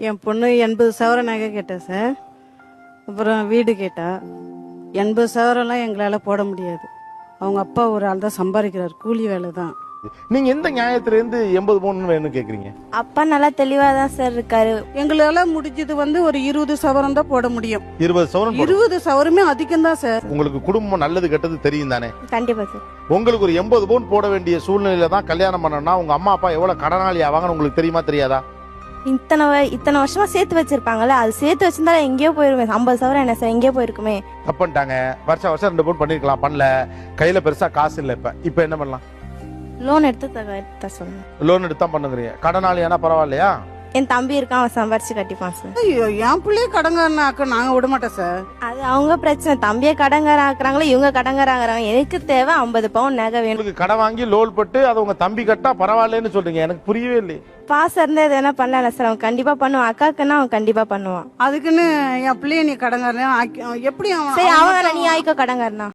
என் பொண்ணு 80 சவரம் நகை கேட்டா சார். அப்புறம் வீடு கேட்டா. 80 சவரம்லாம் எங்களால் போட முடியாது. அவங்க அப்பா ஒரு ஆள் தான் சம்பாதிக்கிறார், கூலி வேலை தான். நீங்க எந்த நியாயத்திலேருந்து 80 பவுன் வேணும்னு கேக்குறீங்க? அப்பா நல்லா தெளிவா தான் சார் இருக்காரு. எங்களால முடிஞ்சது ஒரு 20 சவரம் தான் போட முடியும். 20 சவரன் 20 சவரமே அதிகம் தான் சார். உங்களுக்கு குடும்பம் நல்லது கெட்டது தெரியும் தானே? கண்டிப்பா சார். உங்களுக்கு ஒரு 80 பவுன் போட வேண்டிய சூழ்நிலையில தான் கல்யாணம் பண்ணணும்னா உங்க அம்மா அப்பா எவ்வளவு கடனாளி ஆவாங்கன்னு உங்களுக்கு தெரியுமா தெரியாதா? இத்தனை வருஷமா சேர்த்து வச்சிருப்பாங்கல்ல, அது சேர்த்து வச்சிருந்தா எங்கேயோ போயிருமே. 50 சவரம் என்ன சார், எங்கேயோ போயிருக்குமே. தப்புட்டாங்க. வருஷம் 2 பவுன் பண்ணிருக்கலாம், பண்ணல. கையில பெருசா காசு இல்ல. இப்ப என்ன பண்ணலாம்? லோன் எடுத்து சொல்லுங்க. லோன் எடுத்தா பண்ணுங்கிறீங்க. கடனாளியானா பரவாயில்லையா? என் தம்பி இருக்கான், அவன் சம்பாரிச்சு கட்டிப்பான் சார். ஐயோ, என் பிள்ளைய கடங்காரனாக்க நாங்க விட மாட்டோம் சார். அது அவங்க பிரச்சனை. தம்பியை கடங்கார ஆக்குறாங்களோ இவங்க கடங்கார ஆகுறாங்க. எனக்கு தேவை 50 பவுன் நகை வேணும். உங்களுக்கு கடன் வாங்கி லோன் பட்டு அதை உங்க தம்பி கட்டா பரவாயில்லன்னு சொல்றீங்க. எனக்கு புரியவே இல்லை. பாசம் இருந்தா எது வேணா பண்ணல சார். அவன் கண்டிப்பா பண்ணுவான். அக்காக்குன்னா அவன் கண்டிப்பா பண்ணுவான். அதுக்குன்னு என் பிள்ளைய நீ கடங்காரன் எப்படி சரி, அவன் நீ ஆயிக்கோ கடங்காரனா.